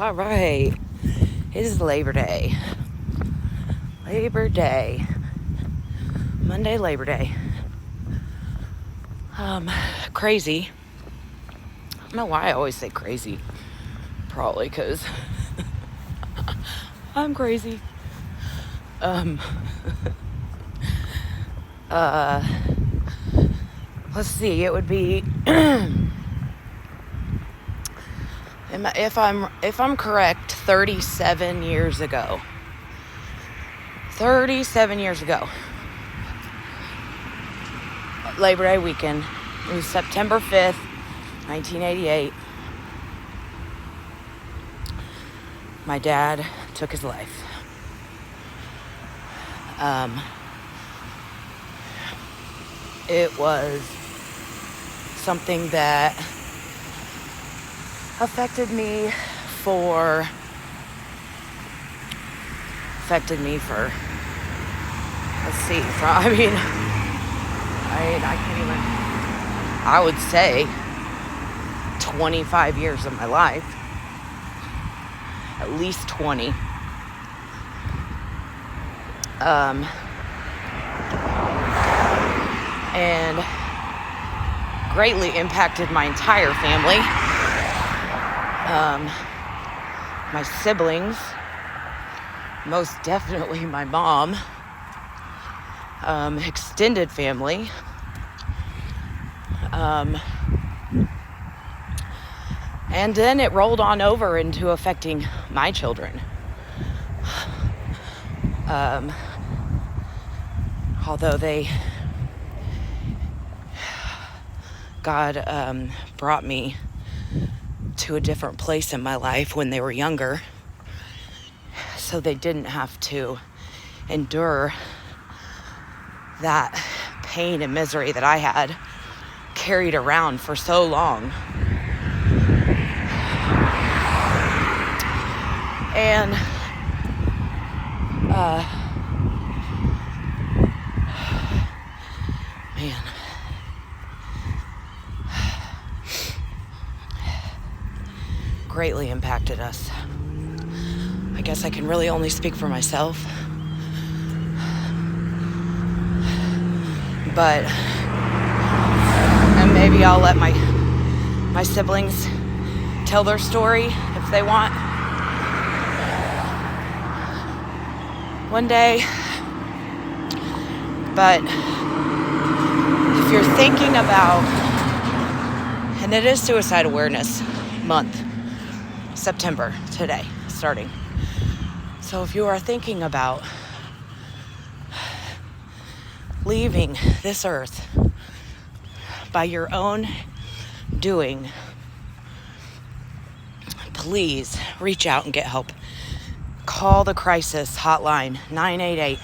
All right. It is Labor Day. Monday, Labor Day. Crazy. I don't know why I always say crazy. Probably because I'm crazy. Let's see. It would be if I'm correct, 37 years ago. 37 years ago. Labor Day weekend. It was September 5th, 1988. My dad took his life. It was something that affected me for let's see, I can't even, I would say 25 years of my life, at least 20. And greatly impacted my entire family. My siblings, most definitely my mom, extended family, and then it rolled on over into affecting my children. Although God brought me to a different place in my life when they were younger, so they didn't have to endure that pain and misery that I had carried around for so long. And man, greatly impacted us. I guess I can really only speak for myself. But, and maybe I'll let my siblings tell their story if they want. One day. But if you're thinking about, and it is Suicide Awareness Month, September today, starting. So if you are thinking about leaving this earth by your own doing, please reach out and get help. Call the crisis hotline, 988.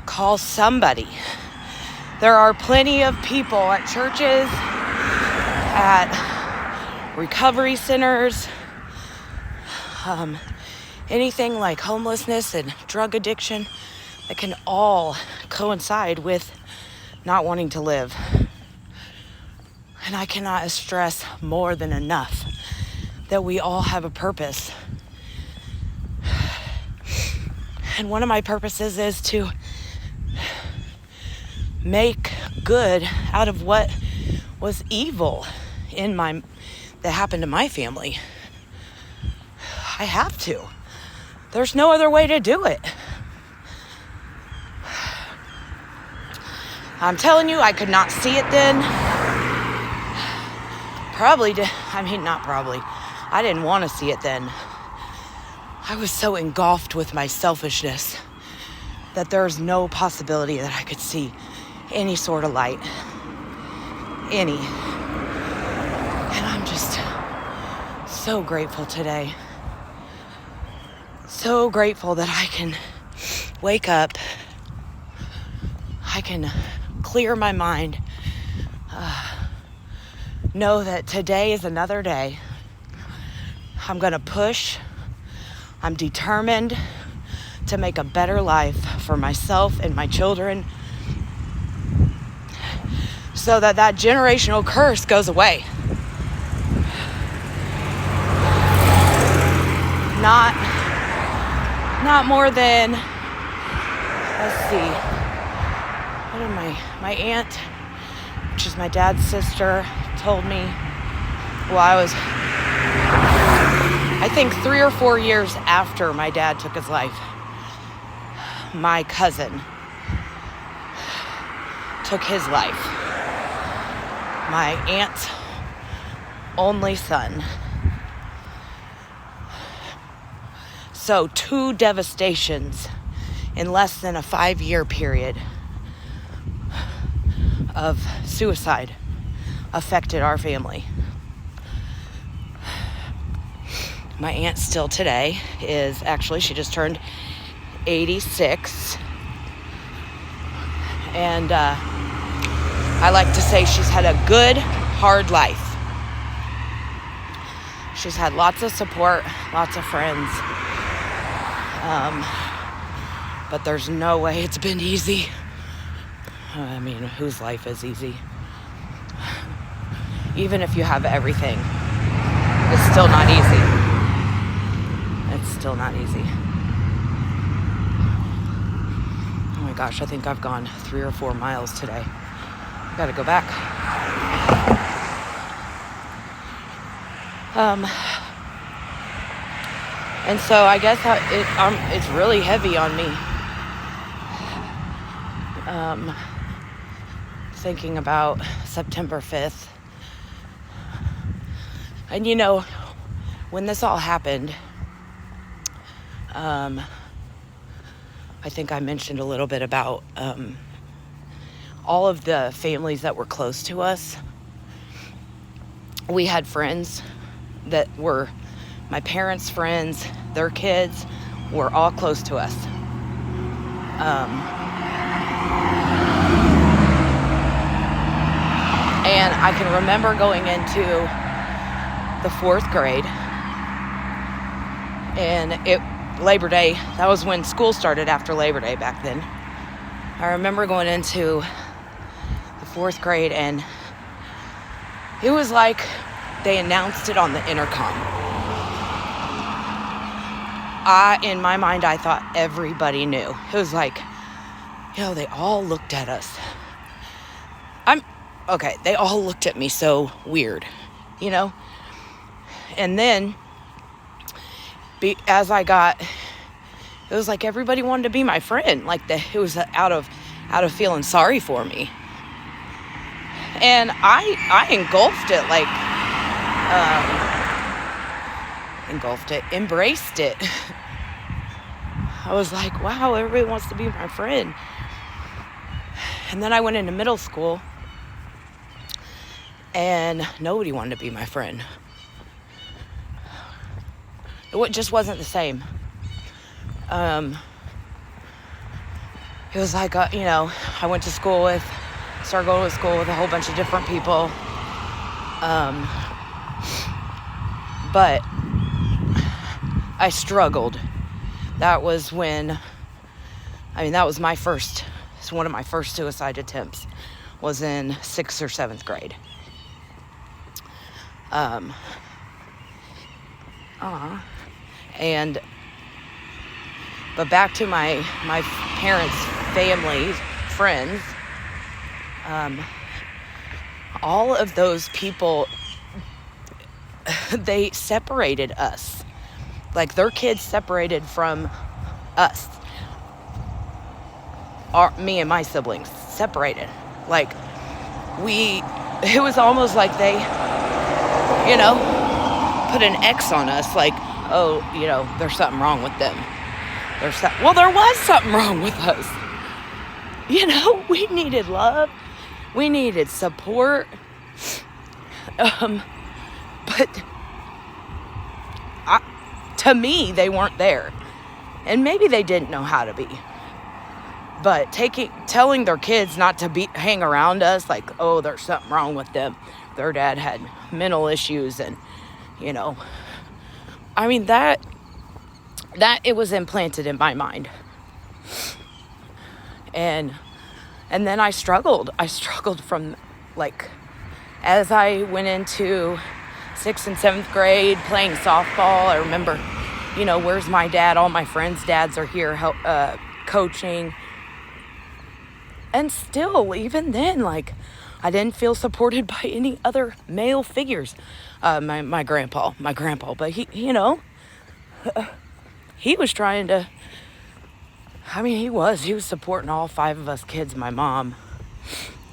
Call somebody. There are plenty of people at churches, at recovery centers, anything like homelessness and drug addiction that can all coincide with not wanting to live. And I cannot stress more than enough that we all have a purpose. And one of my purposes is to make good out of what was evil that happened to my family. I have to. There's no other way to do it. I'm telling you, I could not see it then. I didn't want to see it then. I was so engulfed with my selfishness that there's no possibility that I could see any sort of light. And I'm just so grateful today. So grateful that I can wake up. I can clear my mind. Know that today is another day. I'm going to push. I'm determined to make a better life for myself and my children so that generational curse goes away. not more than, let's see, what did my aunt, which is my dad's sister, told me, well, I think 3 or 4 years after my dad took his life, my cousin took his life. My aunt's only son. So 2 devastations in less than a 5-year period of suicide affected our family. My aunt still today she just turned 86. And I like to say she's had a good, hard life. She's had lots of support, lots of friends. But there's no way it's been easy. I mean, whose life is easy? Even if you have everything, it's still not easy. It's still not easy. Oh my gosh, I think I've gone 3 or 4 miles today. I gotta go back. And so I guess it's really heavy on me. Thinking about September 5th. And when this all happened, I think I mentioned a little bit about all of the families that were close to us. We had friends that were my parents' friends, their kids were all close to us. And I can remember going into the 4th grade, and Labor Day, that was when school started after Labor Day back then. I remember going into the 4th grade, and it was like they announced it on the intercom. In my mind, I thought everybody knew. It was like, they all looked at us. They all looked at me so weird, And then, as I got, it was like everybody wanted to be my friend. Like it was out of feeling sorry for me. And I engulfed it, embraced it. I was like, wow, everybody wants to be my friend. And then I went into middle school, and nobody wanted to be my friend. It just wasn't the same. It was like, I started going to school with a whole bunch of different people. But I struggled. That was one of my first suicide attempts, was in 6th or 7th grade. But back to my parents' family, friends, all of those people, they separated us. Like their kids separated from us. Me and my siblings separated. Like it was almost like they, put an X on us, like, there's something wrong with them. There was something wrong with us. We needed love. We needed support. But to me, they weren't there. And maybe they didn't know how to be. But telling their kids not to hang around us, like, oh, there's something wrong with them. Their dad had mental issues, and, that it was implanted in my mind. And then I struggled. I struggled from, as I went into 6th and 7th grade playing softball. I remember Where's my dad? All my friends' dads are here coaching. And still, even then, like, I didn't feel supported by any other male figures. My grandpa, but he was trying to, he was supporting all 5 of us kids, my mom.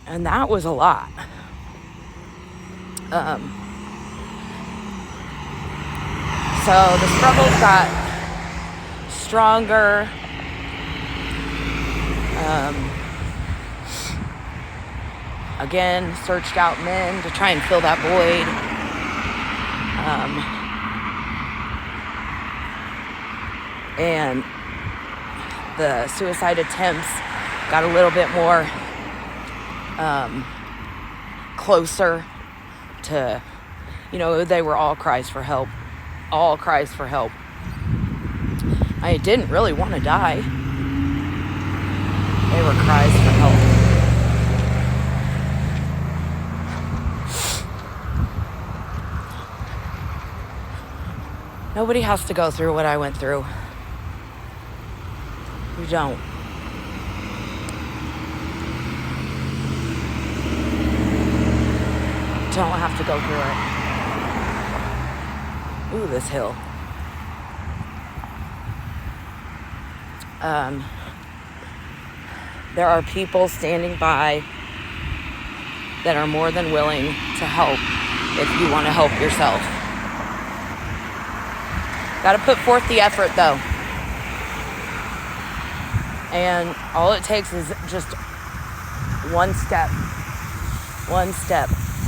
And that was a lot. So the struggles got stronger. Again, searched out men to try and fill that void. And the suicide attempts got a little bit more closer to, they were all cries for help. All cries for help. I didn't really want to die. They were cries for help. Nobody has to go through what I went through. You don't. Don't have to go through it. Ooh, this hill. There are people standing by that are more than willing to help if you want to help yourself. Got to put forth the effort, though. And all it takes is just one step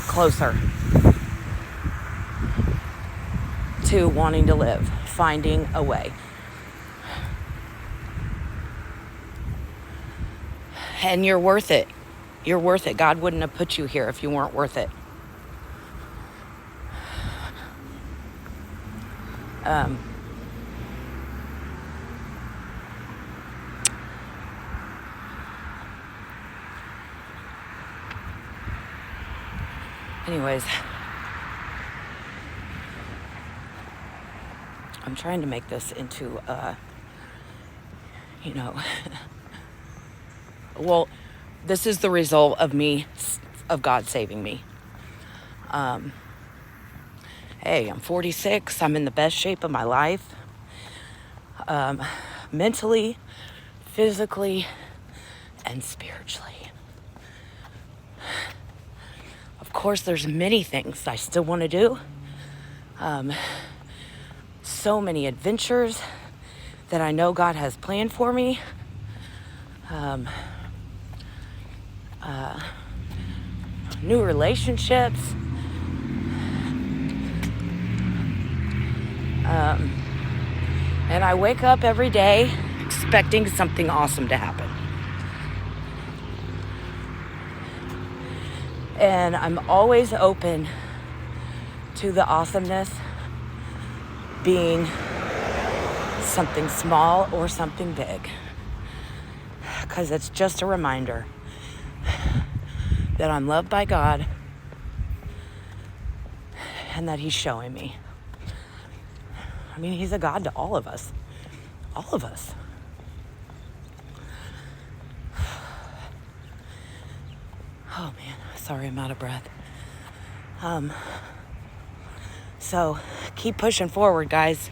closer to wanting to live, finding a way. And you're worth it. You're worth it. God wouldn't have put you here if you weren't worth it. Anyways, I'm trying to make this into, well, this is the result of God saving me. Hey, I'm 46. I'm in the best shape of my life. Mentally, physically, and spiritually. Of course, there's many things I still want to do. So many adventures that I know God has planned for me. New relationships. And I wake up every day expecting something awesome to happen. And I'm always open to the awesomeness being something small or something big. Because it's just a reminder that I'm loved by God and that He's showing me. He's a God to all of us. All of us. Oh man, sorry I'm out of breath. So keep pushing forward, guys.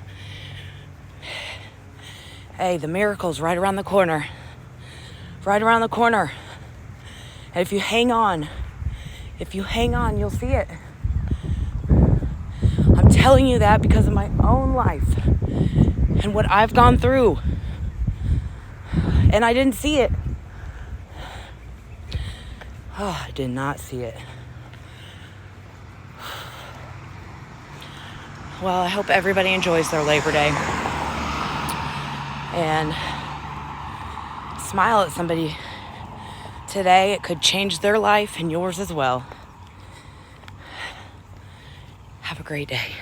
Hey, the miracle's right around the corner. Right around the corner. And if you hang on, you'll see it. I'm telling you that because of my own life and what I've gone through. And I didn't see it. Oh, I did not see it. Well, I hope everybody enjoys their Labor Day. And smile at somebody today. It could change their life and yours as well. Have a great day.